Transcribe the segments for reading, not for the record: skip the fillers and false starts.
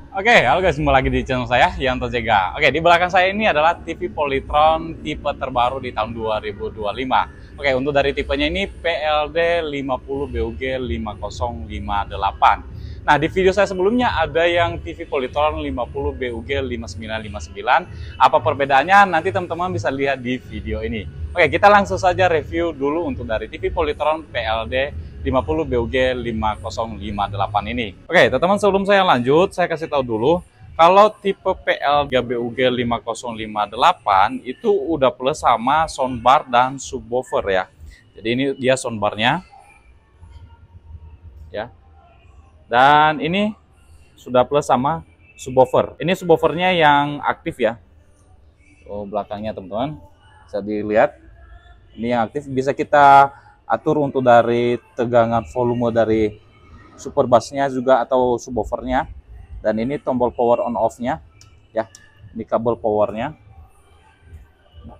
Oke, halo guys, kembali lagi di channel saya, Yanto Jega. Oke, di belakang saya ini adalah TV Polytron tipe terbaru di tahun 2025. Oke, untuk dari tipenya ini PLD 50 BUG 5058. Nah, di video saya sebelumnya ada yang TV Polytron 50 BUG 5959. Apa perbedaannya? Nanti teman-teman bisa lihat di video ini. Oke, kita langsung saja review dulu untuk dari TV Polytron PLD 50 BUG 5058 ini. Oke, teman-teman, sebelum saya lanjut, saya kasih tahu dulu kalau tipe PL BUG 5058 itu udah plus sama soundbar dan subwoofer ya. Jadi ini dia soundbarnya ya. Dan ini sudah plus sama subwoofer. Ini subwoofernya yang aktif ya. Oh, belakangnya teman-teman bisa dilihat. Ini yang aktif, bisa kita atur untuk dari tegangan volume dari super bassnya juga atau subwoofernya. Dan ini tombol power on off-nya ya. Ini kabel powernya.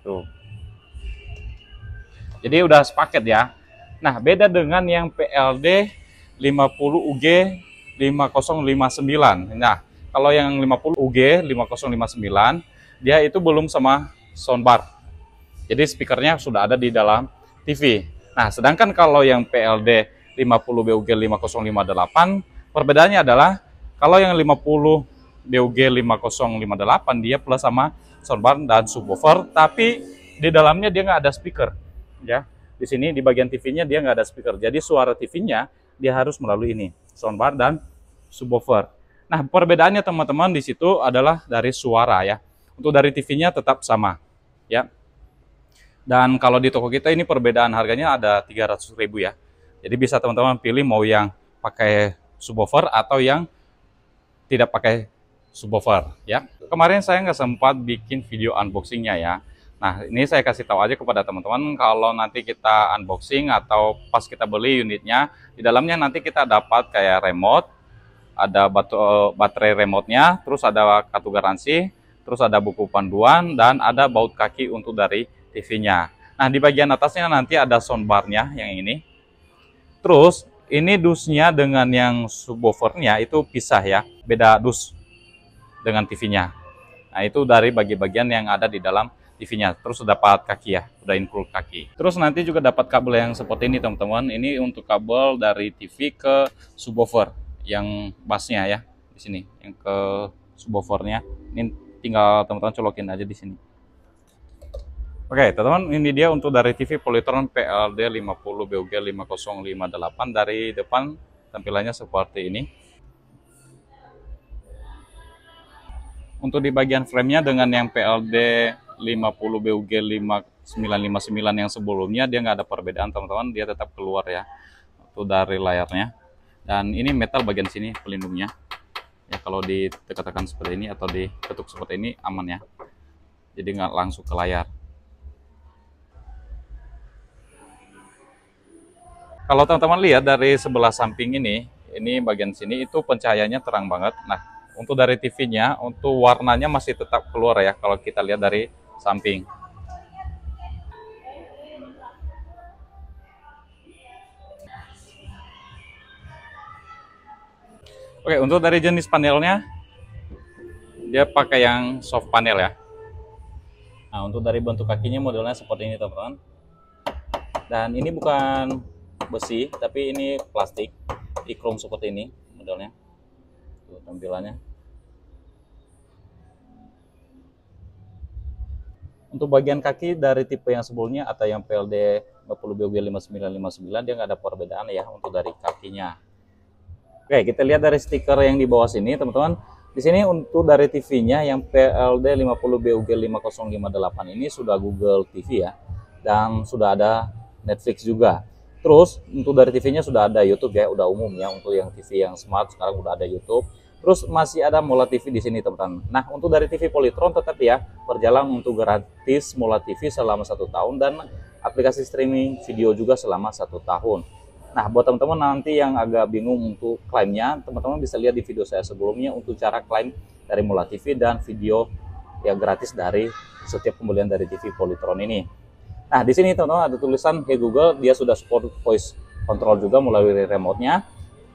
Tuh. Jadi udah sepaket ya. Nah, beda dengan yang PLD 50 UG 5059. Nah, kalau yang 50 UG 5059 dia itu belum sama soundbar. Jadi speakernya sudah ada di dalam TV. Nah, sedangkan kalau yang PLD 50 BUG 5058, perbedaannya adalah kalau yang 50 BUG 5058 dia plus sama soundbar dan subwoofer, tapi di dalamnya dia nggak ada speaker. Ya, di sini di bagian TV-nya dia nggak ada speaker. Jadi suara TV-nya dia harus melalui ini, soundbar dan subwoofer. Nah, perbedaannya teman-teman di situ adalah dari suara ya. Untuk dari TV-nya tetap sama, ya. Dan kalau di toko kita ini perbedaan harganya ada 300.000 ya. Jadi bisa teman-teman pilih mau yang pakai subwoofer atau yang tidak pakai subwoofer ya. Kemarin saya nggak sempat bikin video unboxingnya ya. Nah, ini saya kasih tahu aja kepada teman-teman kalau nanti kita unboxing atau pas kita beli unitnya, di dalamnya nanti kita dapat kayak remote, ada baterai remote-nya, terus ada kartu garansi, terus ada buku panduan, dan ada baut kaki untuk dari TV-nya. Nah, di bagian atasnya nanti ada soundbar-nya yang ini. Terus, ini dusnya dengan yang subwoofer-nya itu pisah ya, beda dus dengan TV-nya. Nah, itu dari bagian yang ada di dalam TV-nya. Terus dapat kaki ya, udah include kaki. Terus nanti juga dapat kabel yang seperti ini teman-teman. Ini untuk kabel dari TV ke subwoofer yang bassnya ya, di sini yang ke subwoofernya. Ini tinggal teman-teman colokin aja di sini. Oke, teman-teman, ini dia untuk dari TV Polytron PLD 50 BUG 5058. Dari depan tampilannya seperti ini. Untuk di bagian framenya dengan yang PLD 50 BUG 5959 yang sebelumnya, dia nggak ada perbedaan teman-teman, dia tetap keluar ya untuk dari layarnya. Dan ini metal bagian sini pelindungnya ya, kalau ditekan-tekan seperti ini atau diketuk seperti ini aman ya, jadi nggak langsung ke layar. Kalau teman-teman lihat dari sebelah samping ini bagian sini itu pencahayaannya terang banget. Nah, untuk dari TV-nya, untuk warnanya masih tetap keluar ya kalau kita lihat dari samping. Oke, untuk dari jenis panelnya, dia pakai yang soft panel ya. Nah, untuk dari bentuk kakinya modelnya seperti ini teman-teman. Dan ini bukan besi, tapi ini plastik, di chrome seperti ini modelnya. Tuh, tampilannya. Untuk bagian kaki dari tipe yang sebelumnya atau yang PLD 50 BUG 5959 dia nggak ada perbedaan ya untuk dari kakinya. Oke, kita lihat dari stiker yang di bawah sini teman-teman. Di sini untuk dari TV-nya yang PLD 50 BUG 5058 ini sudah Google TV ya, dan sudah ada Netflix juga. Terus untuk dari TV-nya sudah ada YouTube ya, udah umum ya untuk yang TV yang smart sekarang udah ada YouTube. Terus masih ada Mola TV di sini teman-teman. Nah, untuk dari TV Polytron tetap ya berjalan untuk gratis Mola TV selama 1 tahun dan aplikasi streaming video juga selama 1 tahun. Nah, buat teman-teman nanti yang agak bingung untuk klaimnya, teman-teman bisa lihat di video saya sebelumnya untuk cara klaim dari Mola TV dan video yang gratis dari setiap pembelian dari TV Polytron ini. Nah, di sini teman-teman ada tulisan "Hey Google", dia sudah support voice control juga melalui remote-nya.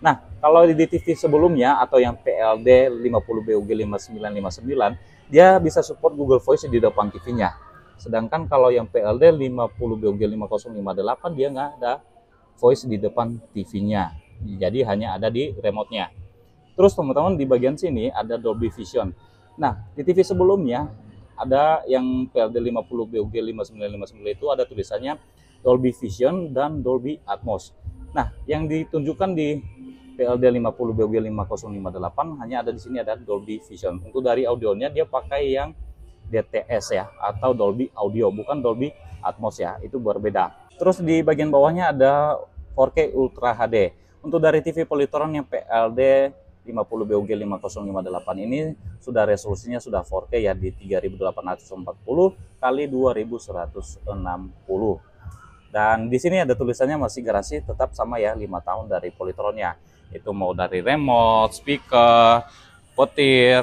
Nah, kalau di TV sebelumnya atau yang PLD 50 BUG 5959, dia bisa support Google Voice di depan TV-nya. Sedangkan kalau yang PLD 50 BUG 5058 dia nggak ada voice di depan TV-nya. Jadi hanya ada di remote-nya. Terus teman-teman di bagian sini ada Dolby Vision. Nah, di TV sebelumnya ada yang PLD 50 BUG 5959 itu ada tulisannya Dolby Vision dan Dolby Atmos. Nah, yang ditunjukkan di PLD 50 BUG 5058 hanya ada di sini ada Dolby Vision. Untuk dari audionya dia pakai yang DTS ya atau Dolby Audio, bukan Dolby Atmos ya, itu berbeda. Terus di bagian bawahnya ada 4K Ultra HD. Untuk dari TV Polytron yang PLD 50 BUG 5058 ini sudah resolusinya sudah 4K ya di 3840 kali 2160. Dan di sini ada tulisannya masih garansi tetap sama ya 5 tahun dari Polytronnya. Itu mau dari remote, speaker, petir,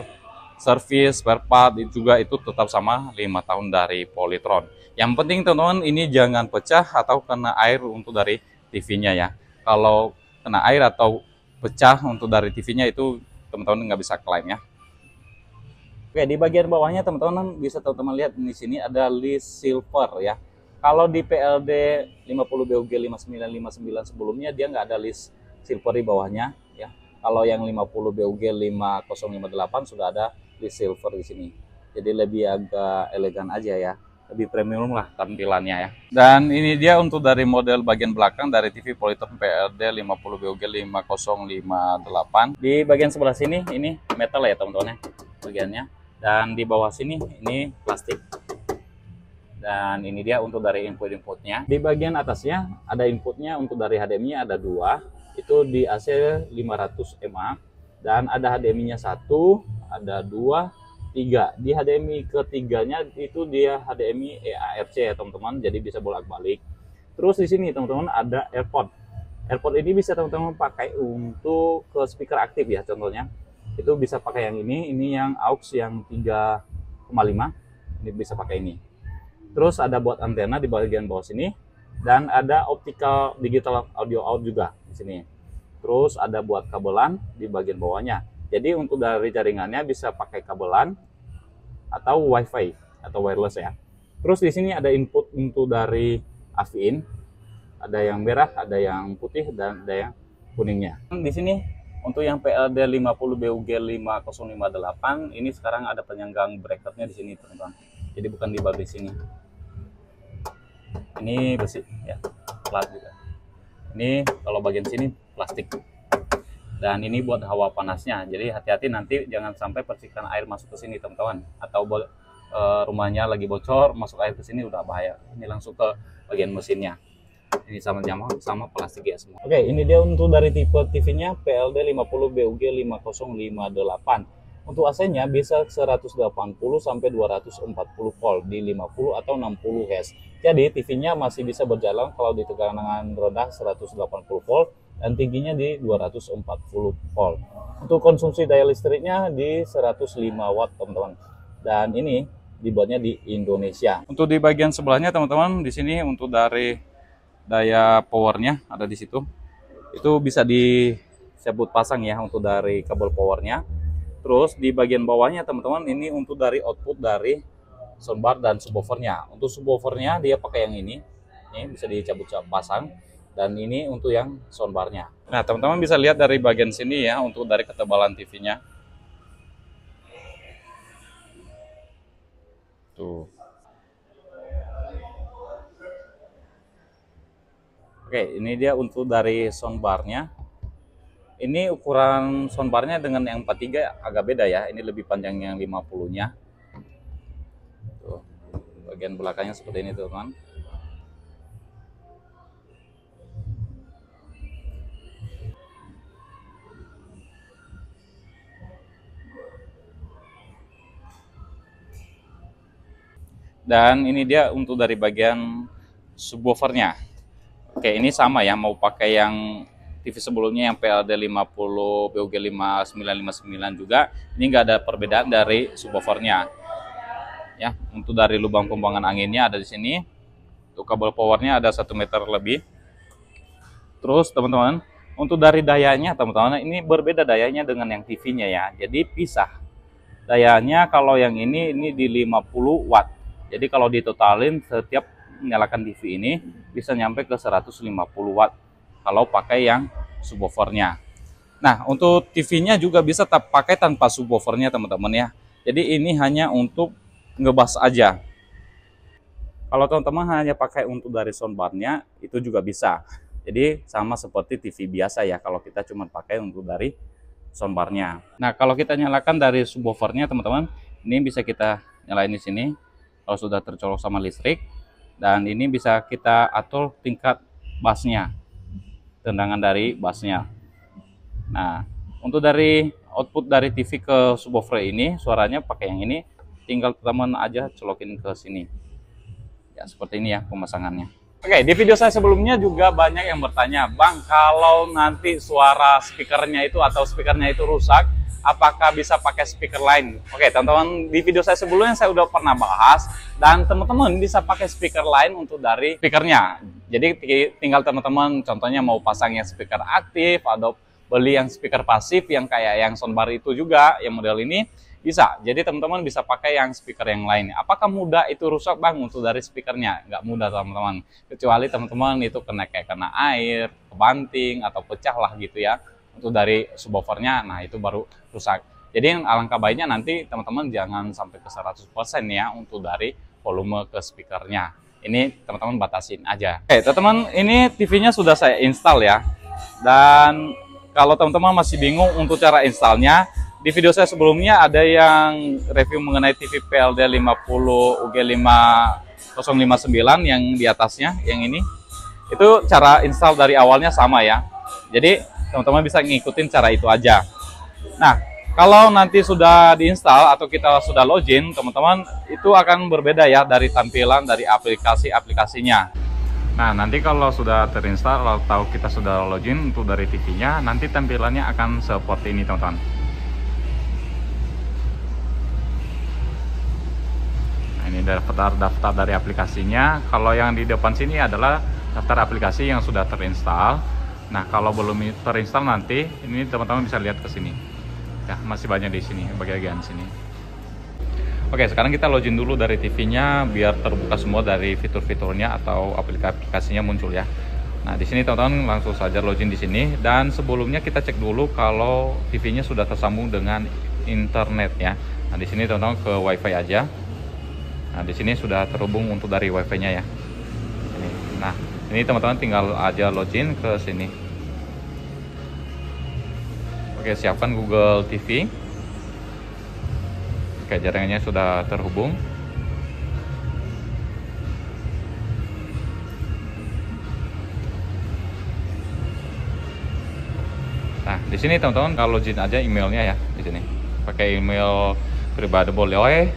service, spare part juga itu tetap sama 5 tahun dari Polytron. Yang penting teman-teman ini jangan pecah atau kena air untuk dari TV-nya ya. Kalau kena air atau pecah untuk dari TV-nya itu teman-teman nggak bisa klaim ya. Oke, di bagian bawahnya teman-teman bisa teman-teman lihat di sini ada list silver ya. Kalau di PLD 50 BUG 5959 sebelumnya dia nggak ada list silver di bawahnya ya. Kalau yang 50 BUG 5058 sudah ada list silver di sini. Jadi lebih agak elegan aja ya. Lebih premium lah tampilannya ya. Dan ini dia untuk dari model bagian belakang dari TV Polytron PLD 50 BUG 5058. Di bagian sebelah sini ini metal ya teman-teman ya bagiannya. Dan di bawah sini ini plastik. Dan ini dia untuk dari input-inputnya. Di bagian atasnya ada inputnya untuk dari HDMI-nya ada 2. Itu di AC 500 mA. Dan ada HDMI-nya 1, ada 2, 3. Di HDMI ketiganya itu dia HDMI EARC ya teman-teman. Jadi bisa bolak-balik. Terus di sini teman-teman ada AirPod. AirPod ini bisa teman-teman pakai untuk ke speaker aktif ya contohnya. Itu bisa pakai yang ini yang aux yang 3,5. Ini bisa pakai ini. Terus ada buat antena di bagian bawah sini dan ada optical digital audio out juga di sini. Terus ada buat kabelan di bagian bawahnya. Jadi untuk dari jaringannya bisa pakai kabelan atau WiFi atau wireless ya. Terus di sini ada input untuk dari AV-in. Ada yang merah, ada yang putih dan ada yang kuningnya. Di sini untuk yang PLD 50 BUG 5058 ini sekarang ada penyanggang bracketnya di sini teman-teman. Jadi bukan di bagian sini. Ini besi ya, plat juga. Ini kalau bagian sini plastik. Dan ini buat hawa panasnya. Jadi hati-hati nanti jangan sampai percikan air masuk ke sini teman-teman. Atau rumahnya lagi bocor, masuk air ke sini udah bahaya. Ini langsung ke bagian mesinnya. Ini sama plastik ya semua. Oke, ini dia untuk dari tipe TV-nya PLD 50 BUG 5058. Untuk AC-nya bisa 180 sampai 240 volt di 50 atau 60 Hz. Jadi TV-nya masih bisa berjalan kalau di tegangan rendah 180 volt dan tingginya di 240 volt. Untuk konsumsi daya listriknya di 105 watt teman-teman. Dan ini dibuatnya di Indonesia. Untuk di bagian sebelahnya teman-teman di sini untuk dari daya powernya ada di situ. Itu bisa disebut pasang ya untuk dari kabel powernya. Terus di bagian bawahnya teman-teman ini untuk dari output dari soundbar dan subwoofernya. Untuk subwoofernya dia pakai yang ini bisa dicabut pasang dan ini untuk yang soundbarnya. Nah teman-teman bisa lihat dari bagian sini ya untuk dari ketebalan TV-nya. Tuh. Oke, ini dia untuk dari soundbarnya. Ini ukuran soundbarnya dengan yang 43 agak beda ya. Ini lebih panjang yang 50-nya. Tuh. Bagian belakangnya seperti ini teman-teman. Dan ini dia untuk dari bagian subwoofernya. Oke, ini sama ya, mau pakai yang TV sebelumnya yang PLD 50 BUG 5959 juga. Ini nggak ada perbedaan dari subwoofernya. Ya, untuk dari lubang pembuangan anginnya ada di sini. Untuk kabel powernya ada 1 meter lebih. Terus teman-teman, Untuk dari dayanya teman-teman, ini berbeda dayanya dengan yang TV-nya ya. Jadi pisah. Dayanya kalau yang ini di 50 watt. Jadi kalau ditotalin setiap menyalakan TV ini bisa nyampe ke 150 watt kalau pakai yang subwoofernya. Nah, untuk TV-nya juga bisa pakai tanpa subwoofernya teman-teman ya. Jadi ini hanya untuk ngebas aja. Kalau teman-teman hanya pakai untuk dari soundbarnya itu juga bisa. Jadi sama seperti TV biasa ya kalau kita cuma pakai untuk dari soundbarnya. Nah, kalau kita nyalakan dari subwoofernya teman-teman, ini bisa kita nyalain di sini kalau sudah tercolok sama listrik, dan ini bisa kita atur tingkat bassnya, tendangan dari bassnya. Nah, untuk dari output dari TV ke subwoofer ini suaranya pakai yang ini, tinggal teman aja colokin ke sini. Ya, seperti ini ya pemasangannya. Oke, di video saya sebelumnya juga banyak yang bertanya, Bang, kalau nanti suara speakernya itu atau speakernya itu rusak, apakah bisa pakai speaker lain? Oke, teman-teman, di video saya sebelumnya saya udah pernah bahas, dan teman-teman bisa pakai speaker lain untuk dari speakernya. Jadi tinggal teman-teman contohnya mau pasangnya speaker aktif, atau beli yang speaker pasif yang kayak yang soundbar itu juga, yang model ini, bisa. Jadi teman-teman bisa pakai yang speaker yang lain. Apakah mudah itu rusak, Bang, untuk dari speakernya? Nggak mudah teman-teman. Kecuali teman-teman itu kena air, kebanting, atau pecah lah gitu ya. Untuk dari subwoofernya, nah itu baru rusak. Jadi yang alangkah baiknya nanti teman-teman jangan sampai ke 100% ya untuk dari volume ke speakernya. Ini teman-teman batasin aja. Oke teman-teman, ini TV-nya sudah saya install ya. Dan kalau teman-teman masih bingung untuk cara installnya, di video saya sebelumnya ada yang review mengenai TV PLD 50 UG5059 yang di atasnya, yang ini. Itu cara install dari awalnya sama ya. Jadi teman-teman bisa ngikutin cara itu aja. Nah, kalau nanti sudah diinstal atau kita sudah login, teman-teman itu akan berbeda ya dari tampilan dari aplikasi-aplikasinya. Nah, nanti kalau sudah terinstall atau kita sudah login untuk dari TV-nya, nanti tampilannya akan seperti ini teman-teman. Ini daftar dari aplikasinya. Kalau yang di depan sini adalah daftar aplikasi yang sudah terinstall. Nah, kalau belum terinstall nanti ini teman-teman bisa lihat ke sini. Ya, masih banyak di sini bagian sini. Oke, sekarang kita login dulu dari TV-nya biar terbuka semua dari fitur-fiturnya atau aplikasinya muncul ya. Nah, di sini teman-teman langsung saja login di sini, dan sebelumnya kita cek dulu kalau TV-nya sudah tersambung dengan internet ya. Nah, di sini teman-teman ke WiFi aja. Nah, di sini sudah terhubung untuk dari WiFi-nya ya. Nah, ini teman-teman tinggal aja login ke sini. Oke, siapkan Google TV. Oke, jaringannya sudah terhubung. Nah, di sini teman-teman kalau login aja emailnya ya di sini. Pakai email pribadi boleh,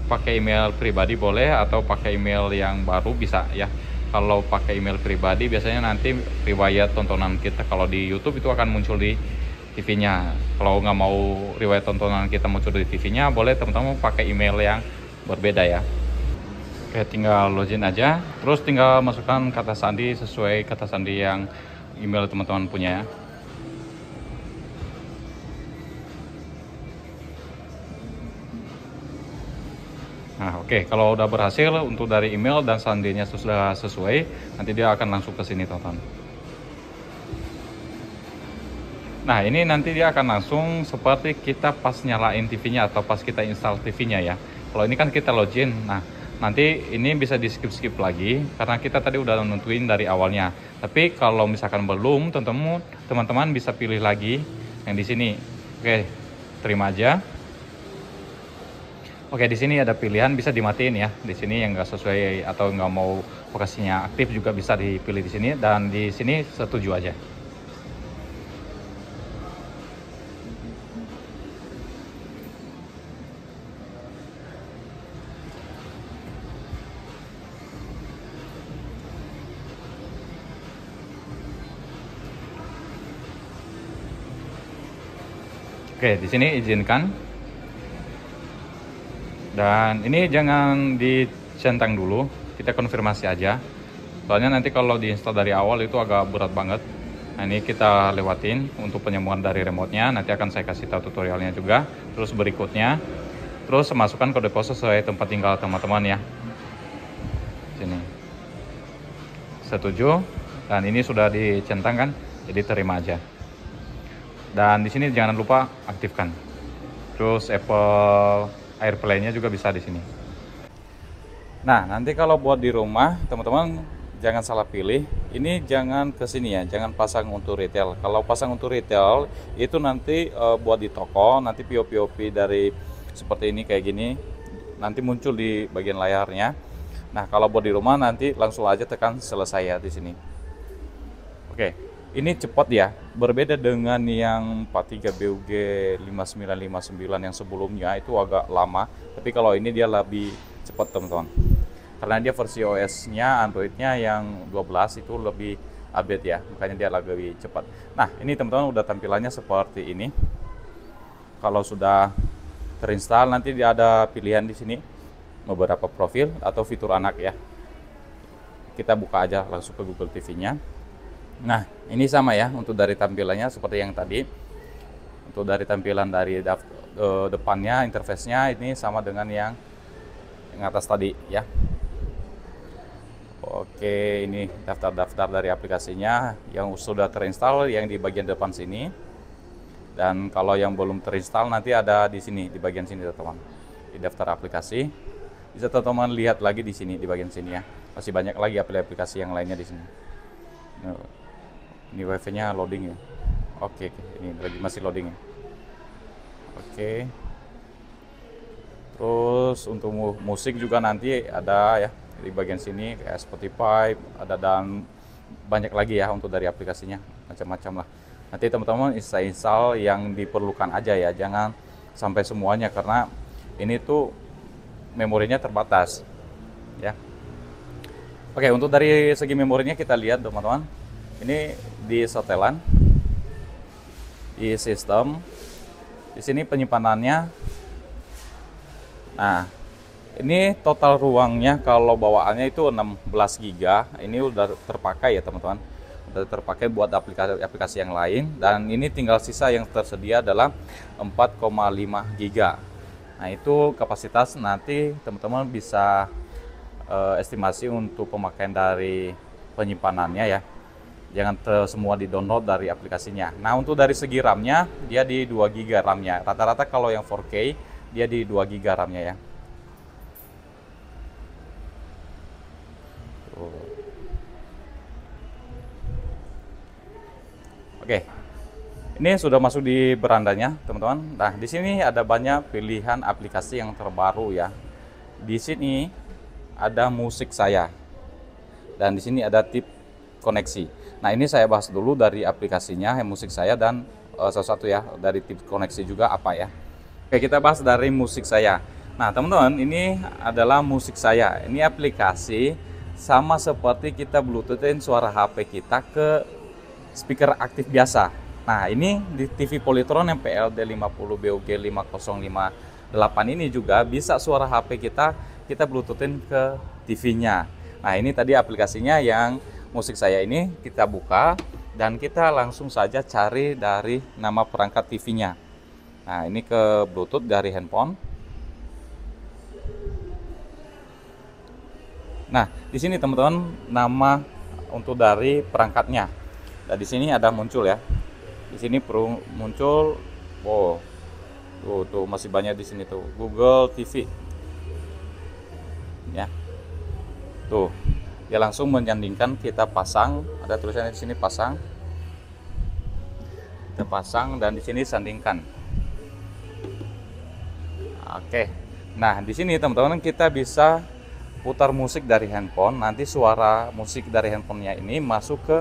pakai email pribadi boleh, atau pakai email yang baru bisa ya. Kalau pakai email pribadi biasanya nanti riwayat tontonan kita kalau di YouTube itu akan muncul di TV-nya. Kalau nggak mau riwayat tontonan kita muncul di TV-nya, boleh teman-teman pakai email yang berbeda ya. Oke, tinggal login aja, terus tinggal masukkan kata sandi sesuai kata sandi yang email teman-teman punya ya. Nah, oke, kalau udah berhasil untuk dari email dan sandinya sudah sesuai, nanti dia akan langsung ke sini, teman-teman. Nah, ini nanti dia akan langsung seperti kita pas nyalain TV-nya atau pas kita install TV-nya ya. Kalau ini kan kita login, nah nanti ini bisa di skip lagi karena kita tadi udah nentuin dari awalnya. Tapi kalau misalkan belum, teman-teman bisa pilih lagi yang di sini. Oke, terima aja. Oke, di sini ada pilihan bisa dimatiin ya. Di sini yang nggak sesuai atau nggak mau lokasinya aktif juga bisa dipilih di sini, dan di sini setuju aja. Oke, di sini izinkan. Dan ini jangan dicentang dulu, kita konfirmasi aja. Soalnya nanti kalau diinstal dari awal itu agak berat banget. Nah, ini kita lewatin untuk penyambungan dari remote-nya. Nanti akan saya kasih tahu tutorialnya juga. Terus berikutnya, terus masukkan kode pos sesuai tempat tinggal teman-teman ya. Sini. Setuju. Dan ini sudah dicentangkan, jadi terima aja. Dan di sini jangan lupa aktifkan. Terus Apple AirPlay-nya juga bisa di sini. Nah, nanti kalau buat di rumah, teman-teman jangan salah pilih. Ini jangan ke sini ya, jangan pasang untuk retail. Kalau pasang untuk retail, itu nanti buat di toko, nanti POP dari seperti ini kayak gini, nanti muncul di bagian layarnya. Nah, kalau buat di rumah nanti langsung aja tekan selesai ya di sini. Oke. Ini cepat ya, berbeda dengan yang 43 BUG 5959 yang sebelumnya itu agak lama. Tapi kalau ini dia lebih cepat teman-teman. Karena dia versi OS-nya, Android-nya yang 12 itu lebih update ya, makanya dia lebih cepat. Nah, ini teman-teman udah tampilannya seperti ini. Kalau sudah terinstall nanti dia ada pilihan di sini beberapa profil atau fitur anak ya. Kita buka aja langsung ke Google TV-nya. Nah, ini sama ya untuk dari tampilannya seperti yang tadi. Untuk dari tampilan dari depannya, interface-nya ini sama dengan yang atas tadi ya. Oke, ini daftar-daftar dari aplikasinya yang sudah terinstall yang di bagian depan sini. Dan kalau yang belum terinstall nanti ada di sini di bagian sini teman-teman. Di daftar aplikasi. Bisa teman-teman lihat lagi di sini di bagian sini ya. Masih banyak lagi aplikasi yang lainnya di sini. Ini wifi-nya loading ya. Oke, ini lagi masih loading ya. Oke. Terus untuk musik juga nanti ada ya di bagian sini kayak Spotify, ada dan banyak lagi ya untuk dari aplikasinya, macam-macam lah. Nanti teman-teman install yang diperlukan aja ya, jangan sampai semuanya karena ini tuh memorinya terbatas ya. Oke, untuk dari segi memorinya kita lihat teman-teman. Ini di setelan, di sistem, di sini penyimpanannya. Nah, ini total ruangnya kalau bawaannya itu 16 GB. Ini udah terpakai ya teman-teman. Udah terpakai buat aplikasi yang lain. Dan ini tinggal sisa yang tersedia adalah 4,5 GB. Nah, itu kapasitas nanti teman-teman bisa estimasi untuk pemakaian dari penyimpanannya ya. Jangan semua di-download dari aplikasinya. Nah, untuk dari segi RAM-nya, dia di 2 GB RAM-nya. Rata-rata kalau yang 4K, dia di 2 GB RAM-nya ya. Oke. Ini sudah masuk di berandanya, teman-teman. Nah, di sini ada banyak pilihan aplikasi yang terbaru ya. Di sini ada musik saya. Dan di sini ada tip koneksi. Nah, ini saya bahas dulu dari aplikasinya, musik saya, dan salah satu ya dari tips koneksi juga apa ya. Oke, kita bahas dari musik saya. Nah, teman-teman, ini adalah musik saya. Ini aplikasi sama seperti kita bluetoothin suara HP kita ke speaker aktif biasa. Nah, ini di TV Polytron yang PLD 50 BUG 5058 ini juga bisa suara HP kita bluetoothin ke TV-nya. Nah, ini tadi aplikasinya yang musik saya ini kita buka dan kita langsung saja cari dari nama perangkat TV-nya. Nah, ini ke Bluetooth dari handphone. Nah, di sini teman-teman nama untuk dari perangkatnya. Nah, di sini ada muncul ya. Di sini perlu muncul, oh, tuh masih banyak di sini tuh Google TV. Ya, tuh. Dia langsung menyandingkan, kita pasang, ada tulisannya di sini pasang. Kita pasang dan di sini sandingkan. Oke. Nah, di sini teman-teman kita bisa putar musik dari handphone. Nanti suara musik dari handphonenya ini masuk ke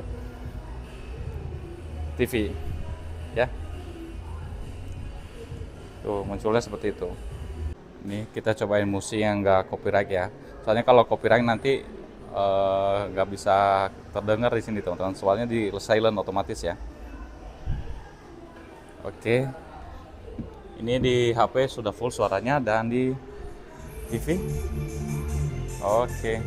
TV. Ya. Tuh, munculnya seperti itu. Ini kita cobain musik yang enggak copyright ya. Soalnya kalau copyright nanti nggak bisa terdengar di sini teman-teman, soalnya di silent otomatis ya. Oke, ini di HP sudah full suaranya dan di TV. Oke.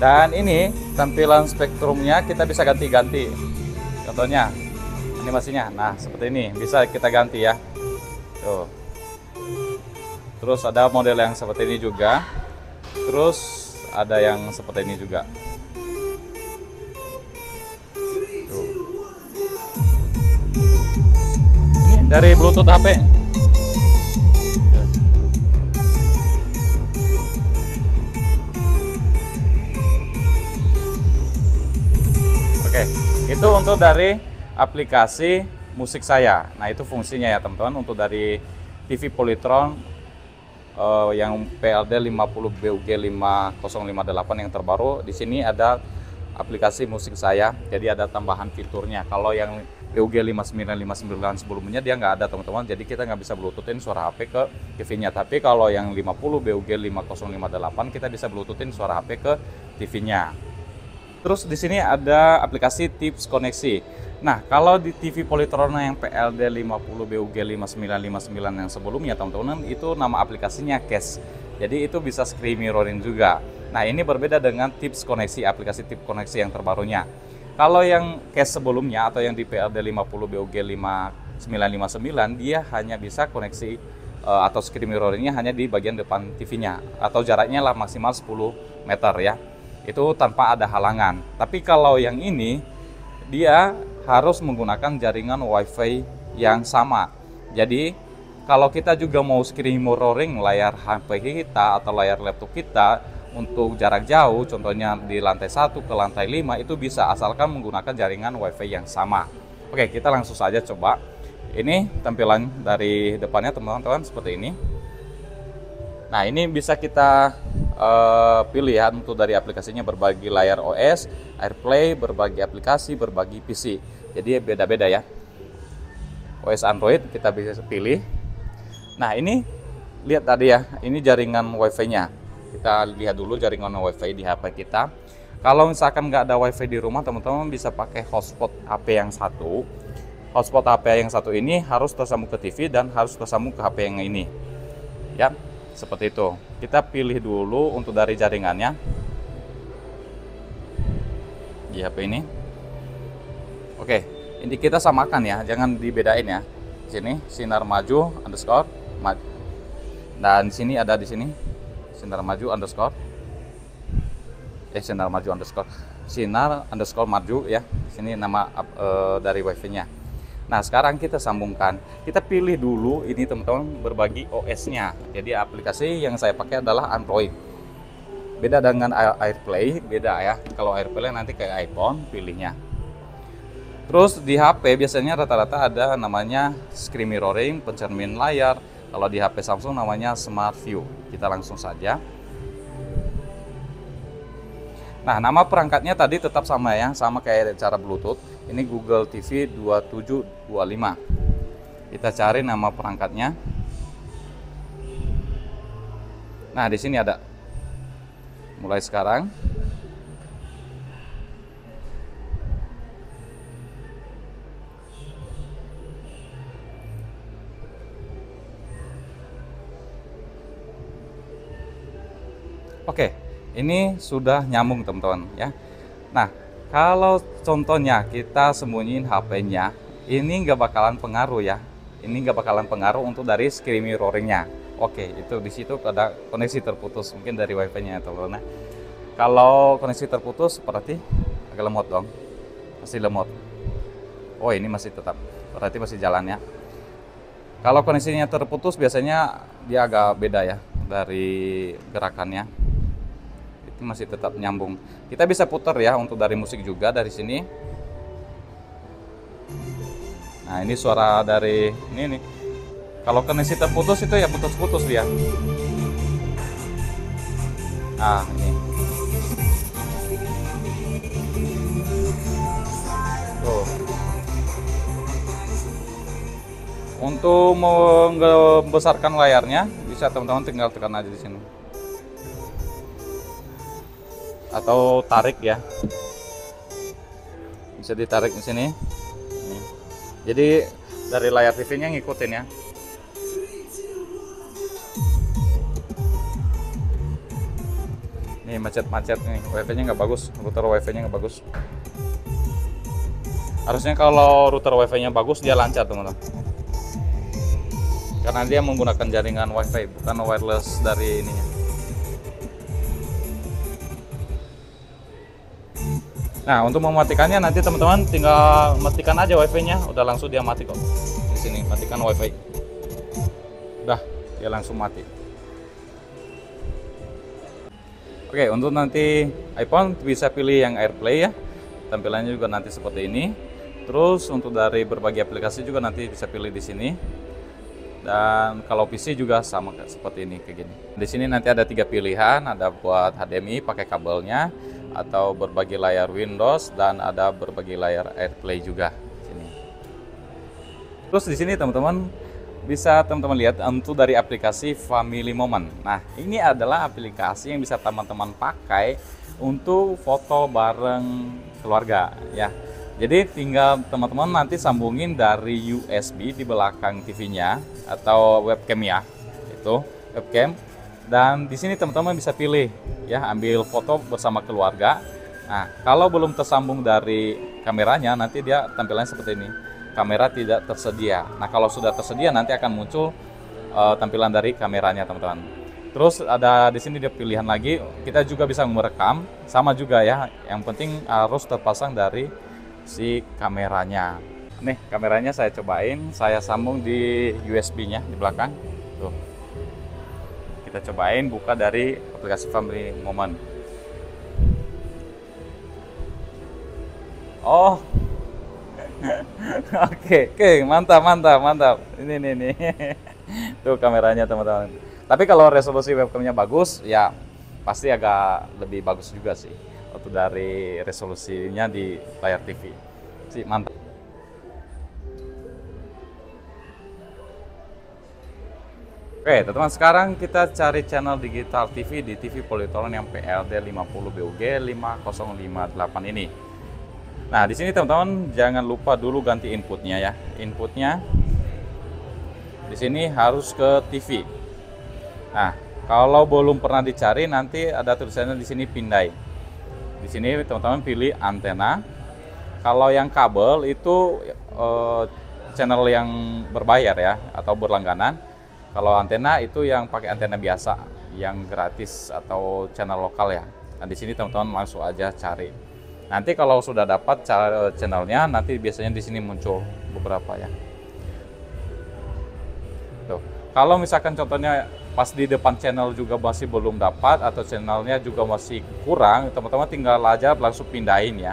Dan ini tampilan spektrumnya kita bisa ganti-ganti. Contohnya animasinya, nah seperti ini bisa kita ganti ya. Tuh. Terus ada model yang seperti ini juga. Terus ada yang seperti ini juga. Tuh. Ini dari Bluetooth HP. Oke, itu untuk dari aplikasi musik saya. Nah, itu fungsinya ya teman-teman, untuk dari TV Polytron yang PLD 50 BUG 5058 yang terbaru. Di sini ada aplikasi musik saya, jadi ada tambahan fiturnya. Kalau yang BUG 5959 sebelumnya dia nggak ada teman-teman, jadi kita nggak bisa bluetoothin suara HP ke TV-nya. Tapi kalau yang 50 BUG 5058 kita bisa bluetoothin suara HP ke TV-nya. Terus di sini ada aplikasi tips koneksi. Nah, kalau di TV Polytron yang PLD 50 BUG 5959 yang sebelumnya teman-teman, itu nama aplikasinya Cache. Jadi itu bisa screen mirroring juga. Nah, ini berbeda dengan tips koneksi, aplikasi tips koneksi yang terbarunya. Kalau yang Cache sebelumnya atau yang di PLD 50 BUG 5959, dia hanya bisa koneksi atau screen mirroringnya hanya di bagian depan TV-nya, atau jaraknya lah maksimal 10 meter ya. Itu tanpa ada halangan. Tapi kalau yang ini dia harus menggunakan jaringan WiFi yang sama. Jadi kalau kita juga mau screen mirroring layar HP kita atau layar laptop kita untuk jarak jauh, contohnya di lantai 1 ke lantai 5, itu bisa asalkan menggunakan jaringan WiFi yang sama. Oke, kita langsung saja coba. Ini tampilan dari depannya teman-teman seperti ini. Nah, ini bisa kita pilih ya untuk dari aplikasinya, berbagi layar OS, AirPlay, berbagi aplikasi, berbagi PC. Jadi beda-beda ya. OS Android kita bisa pilih. Nah, ini lihat tadi ya, ini jaringan WiFi-nya. Kita lihat dulu jaringan WiFi di HP kita. Kalau misalkan nggak ada WiFi di rumah, teman-teman bisa pakai hotspot HP yang satu. Hotspot HP yang satu ini harus tersambung ke TV dan harus tersambung ke HP yang ini. Ya. Seperti itu. Kita pilih dulu untuk dari jaringannya di HP ini. Oke, ini kita samakan ya, jangan dibedain ya. Sini sinar maju underscore dan di sini ada di sini sinar maju underscore sinar underscore maju ya. Sini nama dari WiFi-nya. Nah, sekarang kita sambungkan. Kita pilih dulu ini teman-teman, berbagi OS-nya. Jadi aplikasi yang saya pakai adalah Android. Beda dengan AirPlay, beda ya. Kalau AirPlay nanti kayak iPhone pilihnya. Terus di HP biasanya rata-rata ada namanya screen mirroring, pencermin layar. Kalau di HP Samsung namanya Smart View. Kita langsung saja. Nah, nama perangkatnya tadi tetap sama ya, sama kayak cara Bluetooth. Ini Google TV 2725. Kita cari nama perangkatnya. Nah, di sini ada. Mulai sekarang. Oke, ini sudah nyambung teman-teman ya. Nah, kalau contohnya kita sembunyiin HP-nya, ini nggak bakalan pengaruh ya. Ini nggak bakalan pengaruh untuk dari screen mirroring-nya. Oke, itu di situ ada koneksi terputus mungkin dari WiFi-nya teman-teman. Nah, kalau koneksi terputus berarti agak lemot dong. Masih lemot. Oh, ini masih tetap. Berarti masih jalan ya. Kalau koneksinya terputus biasanya dia agak beda ya dari gerakannya. Masih tetap nyambung. Kita bisa putar ya untuk dari musik juga dari sini. Nah, ini suara dari ini nih. Kalau koneksi terputus itu ya putus-putus dia. Nah, ini. Tuh. Untuk membesarkan layarnya bisa teman-teman tinggal tekan aja di sini. Atau tarik ya, bisa ditarik di sini. Jadi dari layar TV-nya ngikutin ya. Ini Nih macet-macet nih, wifi-nya nggak bagus, router wifi-nya nggak bagus. Harusnya kalau router wifi-nya bagus dia lancar teman-teman, karena dia menggunakan jaringan wifi bukan wireless dari ininya. Nah, untuk mematikannya nanti teman-teman tinggal matikan aja wifi-nya, udah langsung dia mati kok. Di sini matikan wifi, udah dia langsung mati. Oke, untuk nanti iPhone bisa pilih yang AirPlay ya, tampilannya juga nanti seperti ini. Terus untuk dari berbagai aplikasi juga nanti bisa pilih di sini. Dan kalau PC juga sama seperti ini kayak gini. Di sini nanti ada 3 pilihan, ada buat HDMI pakai kabelnya, atau berbagi layar Windows, dan ada berbagi layar AirPlay juga sini. Terus di sini teman-teman bisa teman-teman lihat untuk dari aplikasi Family Moment. Nah, ini adalah aplikasi yang bisa teman-teman pakai untuk foto bareng keluarga ya. Jadi tinggal teman-teman nanti sambungin dari USB di belakang TV-nya atau webcam ya, itu webcam. Dan di sini teman-teman bisa pilih ya, ambil foto bersama keluarga. Nah, kalau belum tersambung dari kameranya, nanti dia tampilannya seperti ini. Kamera tidak tersedia. Nah, kalau sudah tersedia nanti akan muncul tampilan dari kameranya teman-teman. Terus ada di sini dia pilihan lagi. Kita juga bisa merekam, sama juga ya. Yang penting harus terpasang dari si kameranya. Nih kameranya saya cobain, saya sambung di USB-nya di belakang. Tuh. Kita cobain buka dari aplikasi Family Moment. Oh. Oke, mantap. Ini nih. Tuh kameranya teman-teman. Tapi kalau resolusi webcamnya bagus, ya pasti agak lebih bagus juga sih. Waktu dari resolusinya di layar TV sih mantap. Oke teman-teman, sekarang kita cari channel digital TV di TV Polytron yang PLD 50 BUG 5058 ini. Nah di sini teman-teman jangan lupa dulu ganti inputnya ya. Inputnya di sini harus ke TV. Nah kalau belum pernah dicari nanti ada tulisannya di sini pindai. Di sini teman-teman pilih antena. Kalau yang kabel itu channel yang berbayar ya atau berlangganan. Kalau antena itu yang pakai antena biasa, yang gratis atau channel lokal ya. Nah di sini teman-teman langsung aja cari. Nanti kalau sudah dapat channelnya, nanti biasanya di sini muncul beberapa ya. Tuh. Kalau misalkan contohnya pas di depan channel juga masih belum dapat atau channelnya juga masih kurang, teman-teman tinggal aja langsung pindahin ya.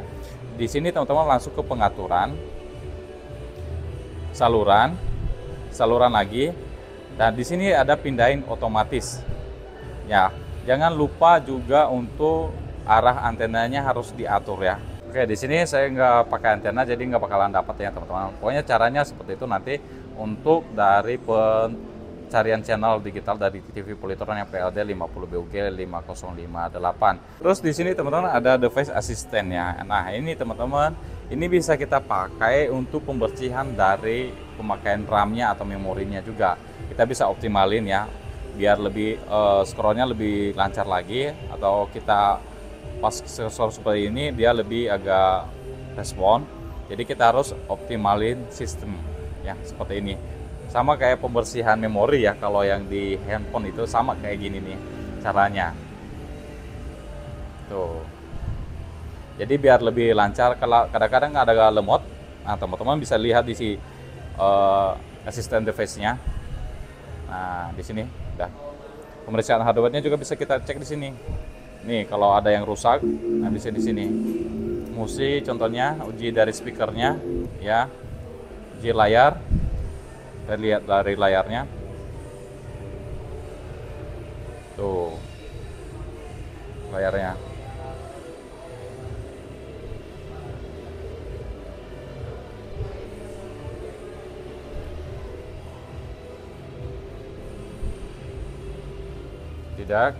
Di sini teman-teman langsung ke pengaturan, saluran lagi, dan di sini ada pindahin otomatis. Ya, jangan lupa juga untuk arah antenanya harus diatur ya. Oke, di sini saya nggak pakai antena jadi nggak bakalan dapat ya teman-teman. Pokoknya caranya seperti itu nanti untuk dari pencarian channel digital dari TV Polytron yang PLD 50 BUG 5058. Terus di sini teman-teman ada device assistant ya. Nah ini teman-teman, ini bisa kita pakai untuk pembersihan dari pemakaian RAM-nya atau memorinya juga. Kita bisa optimalin ya, biar lebih scrollnya lebih lancar lagi, atau kita pas scroll seperti ini dia lebih agak respon. Jadi kita harus optimalin sistem ya seperti ini. Sama kayak pembersihan memori ya, kalau yang di handphone itu sama kayak gini nih caranya. Tuh. Jadi biar lebih lancar, kalau kadang-kadang ada lemot, nah teman-teman bisa lihat di si asisten device-nya. Nah, di sini udah. Pemeriksaan hardware-nya juga bisa kita cek di sini. Nih, kalau ada yang rusak, nah bisa di sini. Musik contohnya, uji dari speakernya ya. Uji layar. Kita lihat dari layarnya. Tuh. Layarnya. Tidak.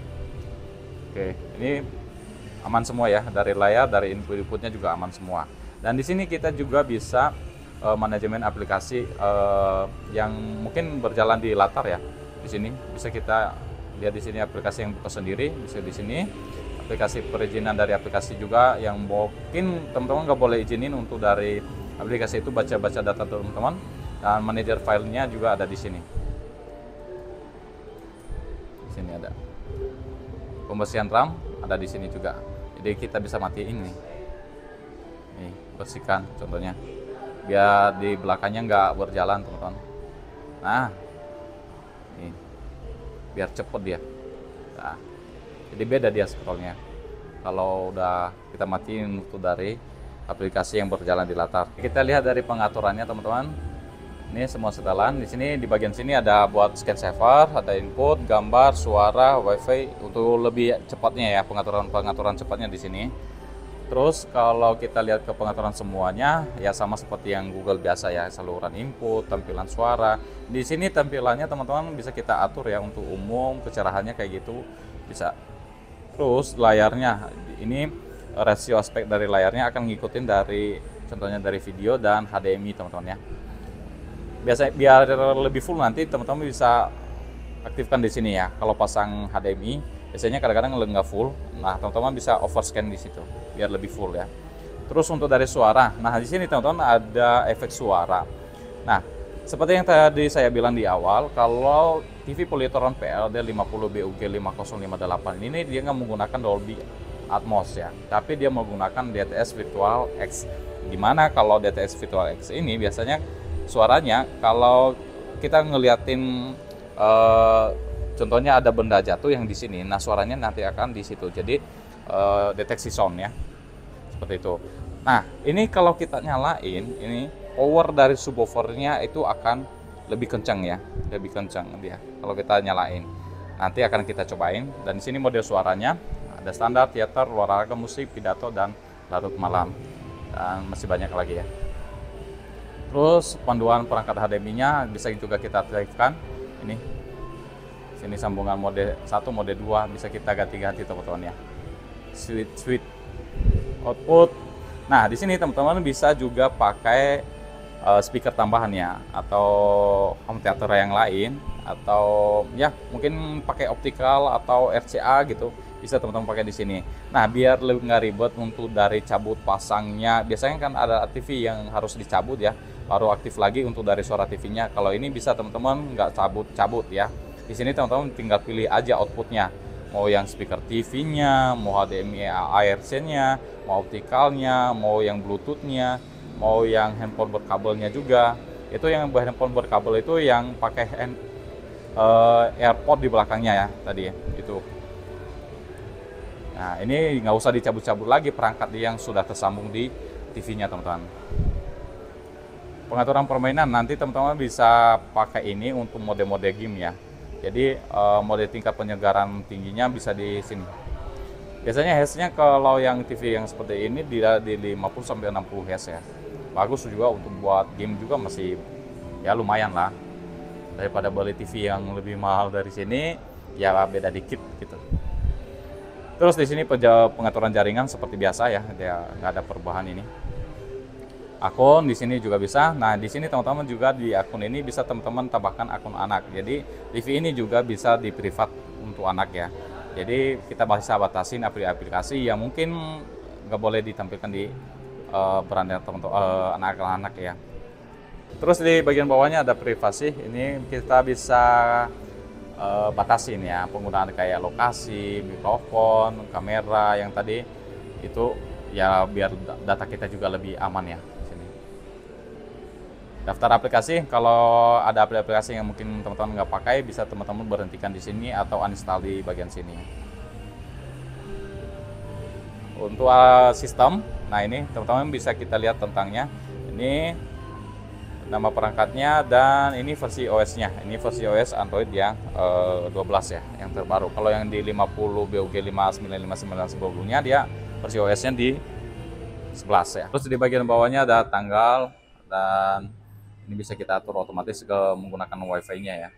Oke, ini aman semua ya, dari layar, dari inputnya juga aman semua. Dan di sini kita juga bisa manajemen aplikasi yang mungkin berjalan di latar ya. Di sini bisa kita lihat di sini aplikasi yang buka sendiri, bisa di sini. aplikasi perizinan dari aplikasi juga yang mungkin teman-teman nggak boleh izinin untuk dari aplikasi itu baca-baca data teman-teman, dan manajer filenya juga ada di sini. Di sini ada pembersihan RAM, ada di sini juga. Jadi kita bisa matiin nih. Nih, bersihkan contohnya. Biar di belakangnya nggak berjalan, teman-teman. Nah, nih, biar cepet dia. Nah, jadi beda dia scrollnya kalau udah kita matiin untuk dari aplikasi yang berjalan di latar. Kita lihat dari pengaturannya, teman-teman. Ini semua setelan. Di sini di bagian sini ada buat scan saver, ada input, gambar, suara, wifi untuk lebih cepatnya ya, pengaturan cepatnya di sini. Terus kalau kita lihat ke pengaturan semuanya ya sama seperti yang Google biasa ya, saluran input, tampilan suara. Di sini tampilannya teman-teman bisa kita atur ya untuk umum, kecerahannya kayak gitu bisa. Terus layarnya ini rasio aspek dari layarnya akan ngikutin dari contohnya dari video dan HDMI, teman-teman ya. Biasanya biar lebih full nanti teman-teman bisa aktifkan di sini ya. Kalau pasang HDMI biasanya kadang-kadang nggak full. Nah, teman-teman bisa overscan di situ biar lebih full ya. Terus untuk dari suara, nah di sini teman-teman ada efek suara. Nah, seperti yang tadi saya bilang di awal, kalau TV Polytron PLD 50 BUG 5058 ini dia nggak menggunakan Dolby Atmos ya, tapi dia menggunakan DTS Virtual X. Dimana kalau DTS Virtual X ini biasanya suaranya kalau kita ngeliatin contohnya ada benda jatuh yang di sini, nah suaranya nanti akan di situ. Jadi deteksi sound ya, seperti itu. Nah, ini kalau kita nyalain, ini power dari subwoofernya itu akan lebih kencang ya, lebih kencang dia. Kalau kita nyalain, nanti akan kita cobain. Dan di sini model suaranya ada standar, teater, olahraga, musik, pidato, dan larut malam, dan masih banyak lagi ya. Terus panduan perangkat HDMI-nya bisa juga kita aktifkan. Ini sini sambungan mode 1, mode 2 bisa kita ganti-ganti teman-teman ya. Switch output. Nah, di sini teman-teman bisa juga pakai speaker tambahan ya, atau home theater yang lain, atau ya mungkin pakai optical atau RCA gitu. Bisa teman-teman pakai di sini. Nah, biar lebih nggak ribet untuk dari cabut pasangnya. Biasanya kan ada TV yang harus dicabut ya, baru aktif lagi untuk dari suara TV-nya. Kalau ini bisa teman-teman nggak cabut-cabut ya. Di sini teman-teman tinggal pilih aja outputnya. Mau yang speaker TV-nya, mau HDMI ARC-nya, mau optikalnya, mau yang Bluetooth-nya, mau yang handphone berkabelnya juga. Itu yang handphone berkabel itu yang pakai AirPod di belakangnya ya tadi ya, itu. Nah, ini nggak usah dicabut-cabut lagi perangkat yang sudah tersambung di TV-nya, teman-teman. Pengaturan permainan nanti teman-teman bisa pakai ini untuk mode-mode game ya. Jadi mode tingkat penyegaran tingginya bisa di sini. Biasanya Hz-nya kalau yang TV yang seperti ini di 50 sampai 60 Hz ya. Bagus juga untuk buat game juga, masih ya lumayan lah. Daripada beli TV yang lebih mahal dari sini, ya beda dikit gitu. Terus di sini pengaturan jaringan seperti biasa ya, dia nggak ada perubahan ini. Akun di sini juga bisa. Nah, di sini teman-teman juga di akun ini bisa teman-teman tambahkan akun anak. Jadi TV ini juga bisa di privat untuk anak ya. Jadi kita bisa batasin aplikasi yang mungkin nggak boleh ditampilkan di beranda teman-teman anak-anak ya. Terus di bagian bawahnya ada privasi. Ini kita bisa batasin ya penggunaan kayak lokasi, mikrofon, kamera yang tadi itu ya, biar data kita juga lebih aman ya. Sini daftar aplikasi, kalau ada aplikasi yang mungkin teman-teman nggak pakai bisa teman-teman berhentikan di sini atau uninstall di bagian sini. Untuk sistem, nah ini teman-teman bisa kita lihat tentangnya. Ini nama perangkatnya dan ini versi OS-nya. Ini versi OS Android yang 12 ya, yang terbaru. Kalau yang di 50 BUG 5959 sebelumnya dia versi OS-nya di 11 ya. Terus di bagian bawahnya ada tanggal, dan ini bisa kita atur otomatis ke menggunakan WiFi-nya ya.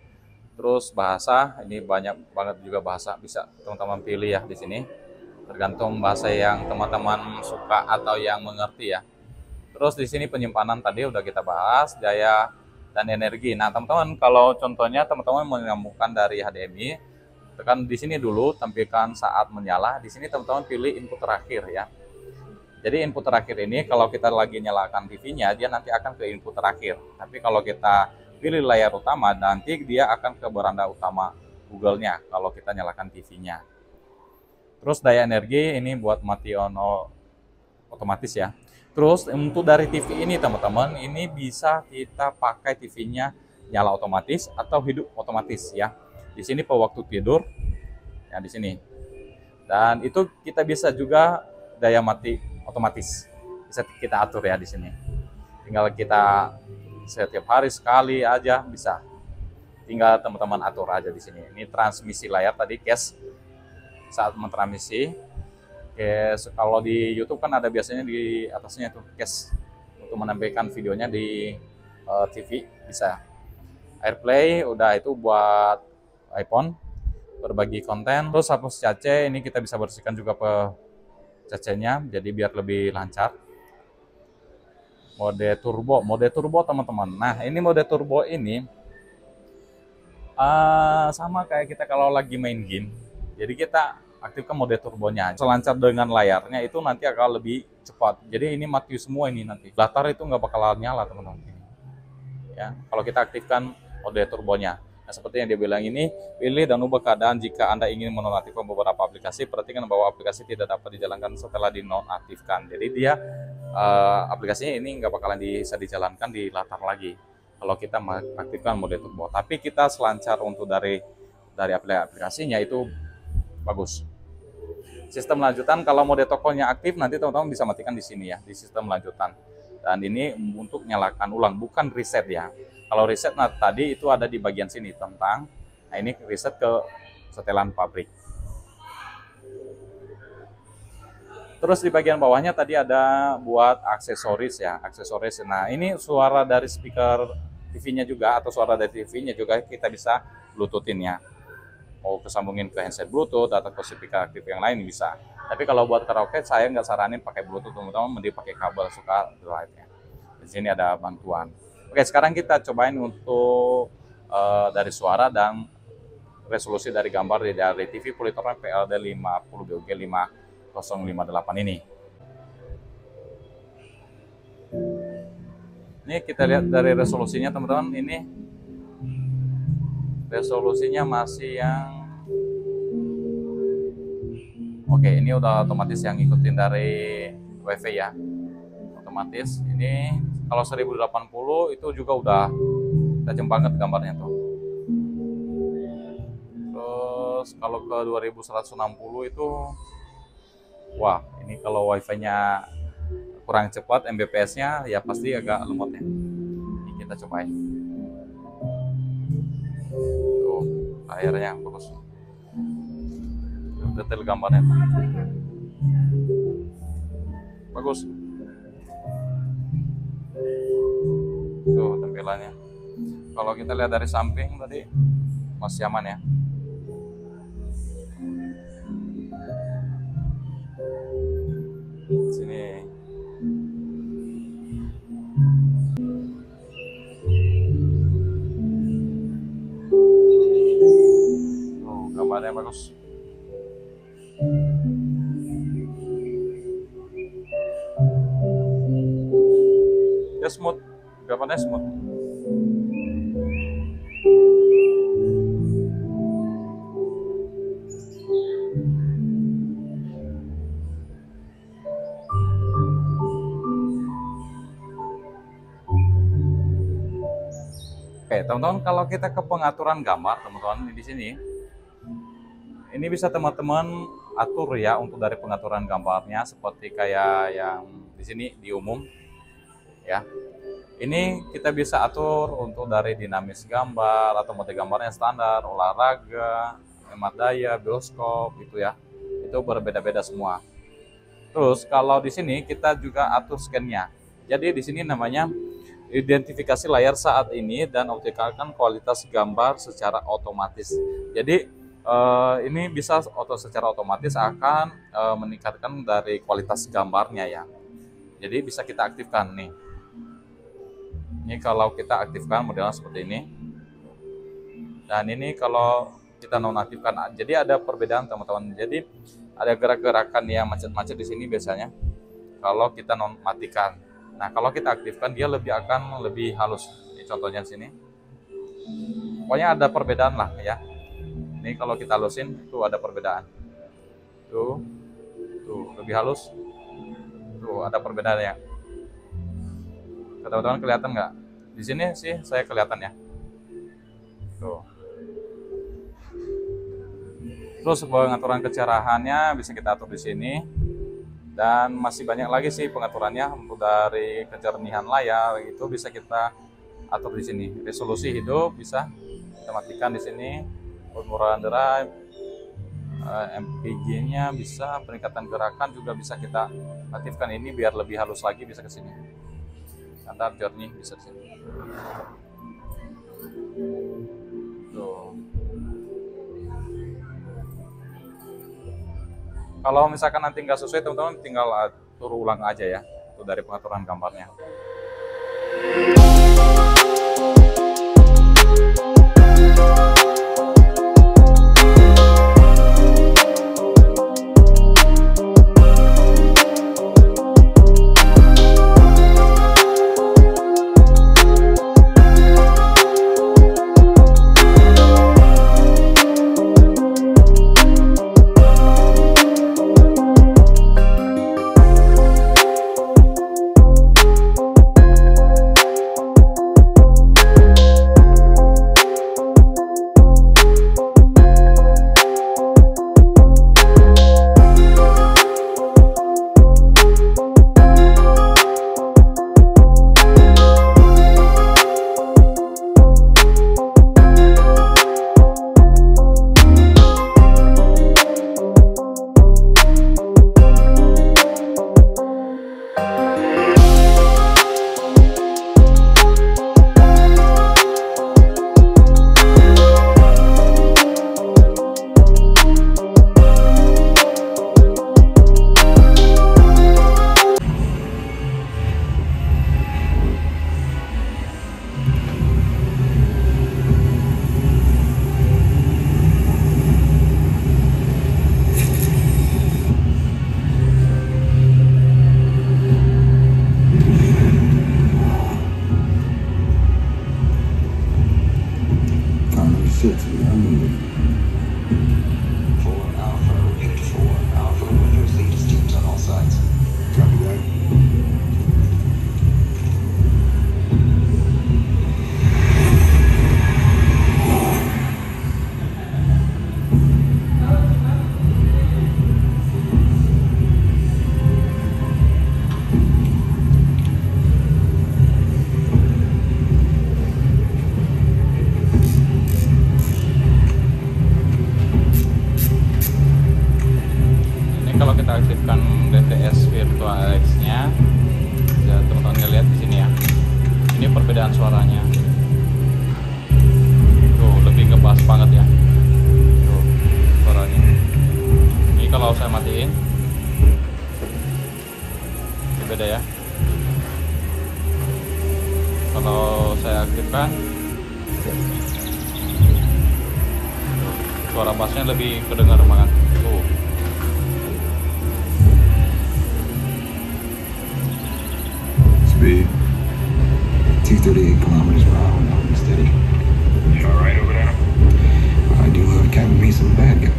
Terus bahasa, ini banyak banget juga bahasa bisa teman-teman pilih ya di sini. Tergantung bahasa yang teman-teman suka atau yang mengerti ya. Terus di sini penyimpanan tadi udah kita bahas, daya dan energi. Nah, teman-teman kalau contohnya teman-teman menyambungkan dari HDMI, Tekan di sini dulu, tampilkan saat menyala. Di sini teman-teman pilih input terakhir ya. Jadi input terakhir ini kalau kita lagi nyalakan TV-nya, dia nanti akan ke input terakhir. Tapi kalau kita pilih layar utama, nanti dia akan ke beranda utama Google-nya kalau kita nyalakan TV-nya. Terus daya energi ini buat mati on otomatis ya. Terus untuk dari TV ini teman-teman, ini bisa kita pakai TV-nya nyala otomatis atau hidup otomatis ya. Di sini pewaktu tidur ya di sini. Dan itu kita bisa juga daya mati otomatis. Bisa kita atur ya di sini. Tinggal kita setiap hari sekali aja bisa. Tinggal teman-teman atur aja di sini. Ini transmisi layar tadi case saat mentransmisi. Case kalau di YouTube kan ada biasanya di atasnya itu case untuk menampilkan videonya di TV bisa. AirPlay udah itu buat iPhone berbagi konten. Terus hapus cache ini kita bisa bersihkan juga cacenya jadi biar lebih lancar. Mode turbo teman-teman. Nah ini mode turbo ini sama kayak kita kalau lagi main game. Jadi kita aktifkan mode turbonya. Selancar dengan layarnya itu nanti akan lebih cepat. Jadi ini mati semua ini nanti. Latar itu nggak bakalan nyala teman-teman. Ya, kalau kita aktifkan mode turbonya. Nah, seperti yang dia bilang ini, pilih dan ubah keadaan jika Anda ingin menonaktifkan beberapa aplikasi. Perhatikan bahwa aplikasi tidak dapat dijalankan setelah dinonaktifkan. Jadi dia aplikasinya ini nggak bakalan bisa dijalankan di latar lagi kalau kita mengaktifkan mode turbo. Tapi kita selancar untuk dari aplikasinya itu bagus. Sistem lanjutan kalau mode tokonya aktif nanti teman-teman bisa matikan di sini ya di sistem lanjutan. Dan ini untuk nyalakan ulang bukan reset ya. Kalau reset nah tadi itu ada di bagian sini tentang nah ini reset ke setelan pabrik. Terus di bagian bawahnya tadi ada buat aksesoris ya, aksesoris. Nah, ini suara dari speaker TV-nya juga atau suara dari TV-nya juga kita bisa Bluetooth-in ya. Mau kesambungin ke handset Bluetooth atau ke speaker aktif yang lain bisa. Tapi kalau buat karaoke saya nggak saranin pakai Bluetooth, teman-teman mending pakai kabel suka drive-nya. Di sini ada bantuan. Oke, sekarang kita cobain untuk dari suara dan resolusi dari gambar dari TV Polytron PLD 50 BUG 5058 ini. Ini kita lihat dari resolusinya teman-teman, ini resolusinya masih yang oke, ini udah otomatis yang ngikutin dari WiFi ya. Otomatis ini kalau 1080 itu juga udah tajam banget gambarnya tuh. Terus kalau ke 2160 itu wah, ini kalau WiFi-nya kurang cepat Mbps-nya ya pasti agak lemot ya. Ini kita cobain. Tuh, layarnya bagus. Detail gambarnya bagus. Tuh tampilannya. Kalau kita lihat dari samping tadi masih aman ya. Sini. Oh, gambarnya bagus. Ya smooth, gambarnya smooth. Oke, teman-teman, kalau kita ke pengaturan gambar, teman-teman di sini, ini bisa teman-teman atur ya untuk dari pengaturan gambarnya seperti kayak yang di sini di umum, ya. Ini kita bisa atur untuk dari dinamis gambar atau mode gambarnya standar, olahraga, hemat daya, bioskop, itu ya. Itu berbeda-beda semua. Terus kalau di sini kita juga atur scan-nya. Jadi di sini namanya identifikasi layar saat ini dan optimalkan kualitas gambar secara otomatis. Jadi ini bisa secara otomatis akan meningkatkan dari kualitas gambarnya ya. Jadi bisa kita aktifkan nih. Ini kalau kita aktifkan modelnya seperti ini. Dan ini kalau kita nonaktifkan. Jadi ada perbedaan teman-teman. Jadi ada gerak-gerakan yang macet-macet di sini biasanya kalau kita non-matikan. Nah, kalau kita aktifkan dia akan lebih halus. Ini contohnya di sini. Pokoknya ada perbedaan lah ya. Ini kalau kita halusin tuh ada perbedaan. Tuh lebih halus. Tuh ada perbedaan ya. Teman-teman kelihatan nggak? Di sini sih saya kelihatan ya. Tuh. Terus pengaturan kecerahannya bisa kita atur di sini. Dan masih banyak lagi sih pengaturannya, untuk dari kejernihan layar itu bisa kita atur di sini. Resolusi hidup bisa kita matikan di sini. Pemurahan drive, MPG-nya bisa, peningkatan gerakan juga bisa kita aktifkan ini biar lebih halus lagi, bisa ke sini. Standar journey bisa ke sini. Tuh. Kalau misalkan nanti nggak sesuai, teman-teman tinggal atur ulang aja ya, itu dari pengaturan gambarnya. Kalau kita aktifkan DTS Virtual X-nya, ya teman-teman lihat di sini ya. Ini perbedaan suaranya. Tuh, lebih ngebas banget ya. Tuh, suaranya. Ini kalau saya matiin, beda ya. Kalau saya aktifkan, suara bassnya lebih kedengar banget. Tuh. Speed 238 kilometers per hour, now and steady. You alright over there? I do love Captain me some bad guy.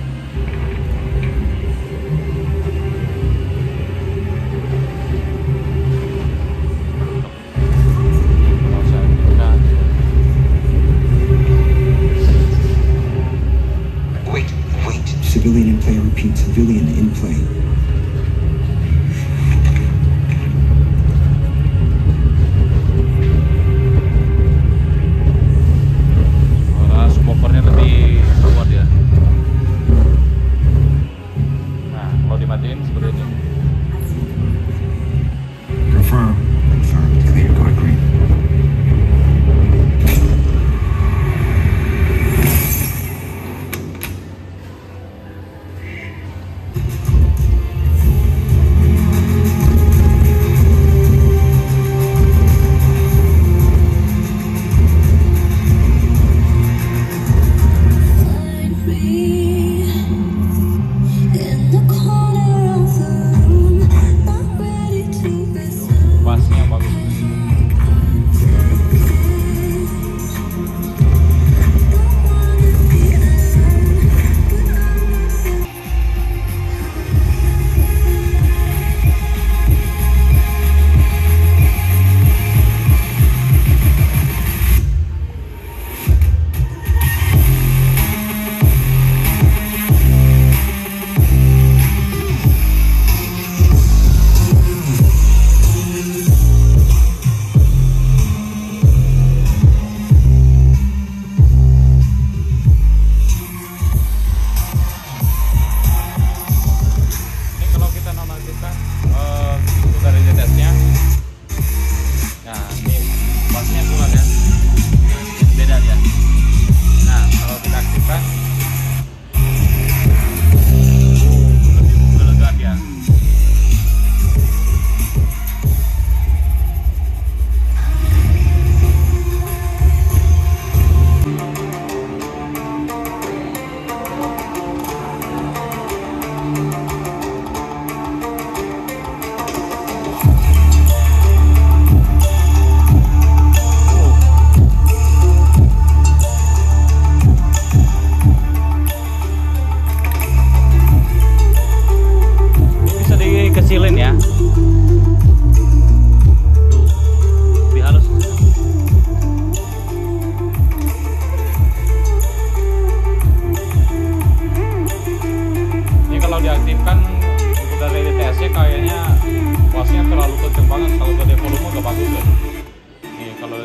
Kalau saya aktifkan, Wait. Civilian in play, repeat, civilian in play. subwoofernya lebih kuat ya. Nah, kalau dimatiin seperti ini. Confirm. Clear, go to green.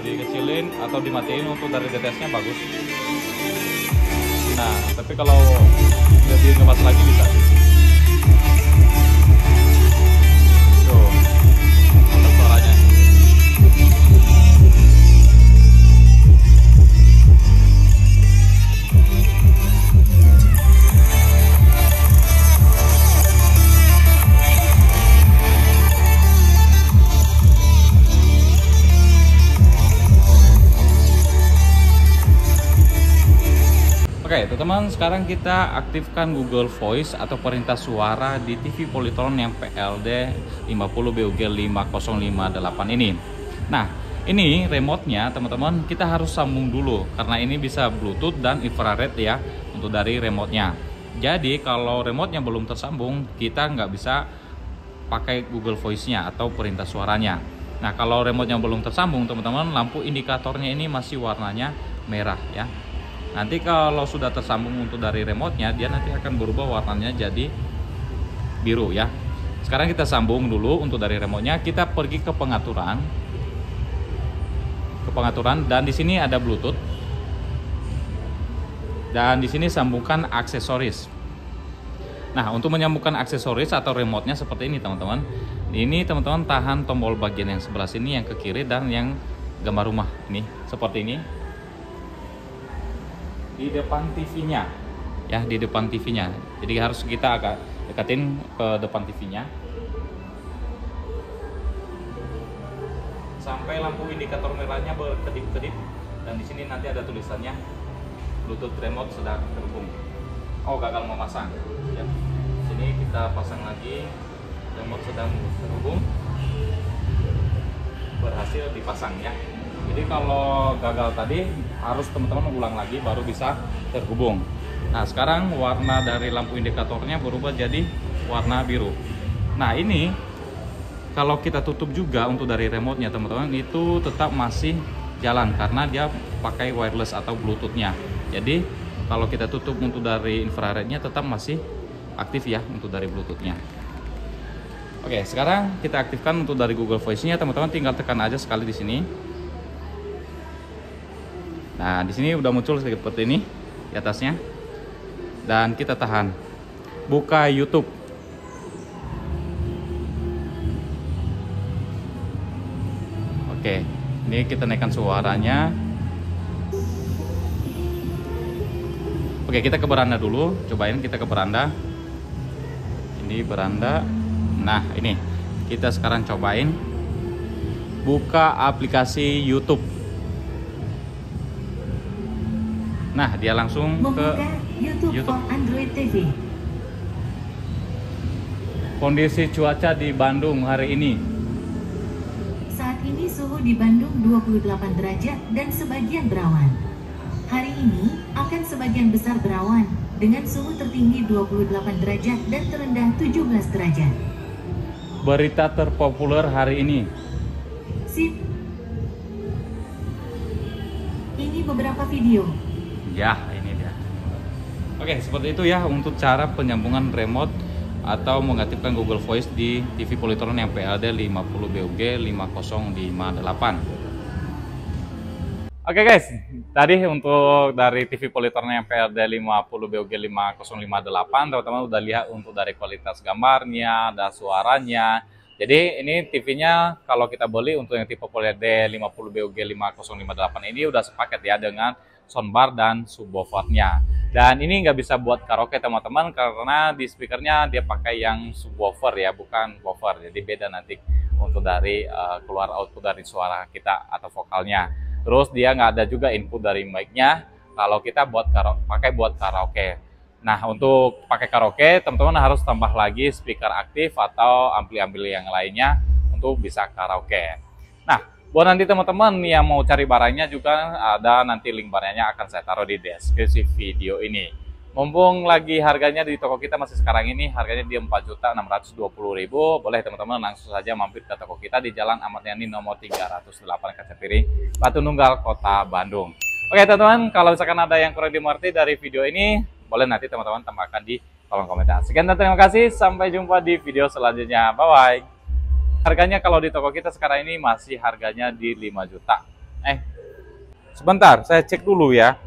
dikecilin atau dimatiin untuk dari DTS-nya bagus. Nah, tapi kalau lebih ngepas lagi bisa sih. Tuh, untuk suaranya. Oke, teman-teman, sekarang kita aktifkan Google Voice atau perintah suara di TV Polytron yang PLD 50 BUG 5058 ini. Nah, ini remote-nya teman-teman kita harus sambung dulu karena ini bisa Bluetooth dan infrared ya untuk dari remote-nya. Jadi kalau remote-nya belum tersambung, kita nggak bisa pakai Google Voice-nya atau perintah suaranya. Nah, kalau remote-nya belum tersambung teman-teman, lampu indikatornya ini masih warnanya merah ya. Nanti kalau sudah tersambung untuk dari remote-nya, dia nanti akan berubah warnanya jadi biru ya. Sekarang kita sambung dulu untuk dari remote-nya. Kita pergi ke pengaturan. Dan di sini ada Bluetooth. Dan di sini sambungkan aksesoris. Nah, untuk menyambungkan aksesoris atau remote-nya seperti ini teman-teman. Ini teman-teman tahan tombol bagian yang sebelah sini yang ke kiri dan yang gambar rumah ini seperti ini. Di depan TV-nya ya, di depan TV-nya. Jadi harus kita agak dekatin ke depan TV-nya sampai lampu indikator merahnya berkedip-kedip, dan di sini nanti ada tulisannya Bluetooth remote sedang terhubung. Oh, gagal memasang ya. Sini kita pasang lagi, remote sedang terhubung, berhasil dipasang ya. Jadi kalau gagal tadi harus teman-teman ulang lagi baru bisa terhubung. Nah, sekarang warna dari lampu indikatornya berubah jadi warna biru. Nah, ini kalau kita tutup juga untuk dari remote-nya teman-teman, itu tetap masih jalan karena dia pakai wireless atau Bluetooth-nya. Jadi kalau kita tutup untuk dari infrarednya tetap masih aktif ya untuk dari Bluetooth-nya. Oke, sekarang kita aktifkan untuk dari Google Voice-nya teman-teman, tinggal tekan aja sekali di sini. Nah, di sini udah muncul seperti ini di atasnya. Dan kita tahan. Buka YouTube. Oke, ini kita naikkan suaranya. Oke, kita ke beranda dulu. Cobain kita ke beranda. Ini beranda. Nah, ini. Kita sekarang cobain buka aplikasi YouTube. Nah, dia langsung membuka ke YouTube. for Android TV. Kondisi cuaca di Bandung hari ini. Saat ini suhu di Bandung 28 derajat dan sebagian berawan. Hari ini akan sebagian besar berawan dengan suhu tertinggi 28 derajat dan terendah 17 derajat. Berita terpopuler hari ini. Sip. Ini beberapa video. Ya, ini dia. Oke, seperti itu ya untuk cara penyambungan remote atau mengaktifkan Google Voice di TV Polytron yang PLD 50 BUG 5058. Oke guys, tadi untuk dari TV Polytron yang PLD 50 BUG 5058, teman-teman udah lihat untuk dari kualitas gambarnya, ada suaranya. Jadi ini TV-nya kalau kita beli untuk yang tipe PLD 50 BUG 5058 ini udah sepaket ya dengan soundbar dan subwoofernya. Dan ini nggak bisa buat karaoke teman-teman karena di speakernya dia pakai yang subwoofer ya, bukan woofer. Jadi beda nanti untuk dari keluar output dari suara kita atau vokalnya. Terus dia nggak ada juga input dari mic-nya kalau kita pakai buat karaoke. Nah, untuk pakai karaoke teman-teman harus tambah lagi speaker aktif atau ampli-ampli yang lainnya untuk bisa karaoke. Nah, buat nanti teman-teman yang mau cari barangnya juga ada nanti link barangnya akan saya taruh di deskripsi video ini. Mumpung lagi harganya di toko kita masih sekarang ini harganya di 4.620.000, boleh teman-teman langsung saja mampir ke toko kita di Jalan Ahmad Yani nomor 308 Kaca Piring, Batu Nunggal, Kota Bandung. Oke teman-teman, kalau misalkan ada yang kurang dimengerti dari video ini, boleh nanti teman-teman tambahkan di kolom komentar. Sekian dan terima kasih, sampai jumpa di video selanjutnya. Bye-bye. Harganya kalau di toko kita sekarang ini masih harganya di 5 juta. Sebentar, saya cek dulu ya.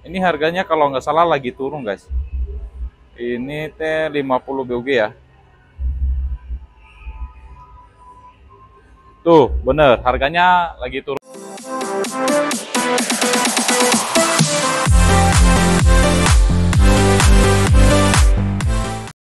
Ini harganya kalau nggak salah lagi turun, guys. Ini teh 50 BUG ya. Tuh, bener, harganya lagi turun.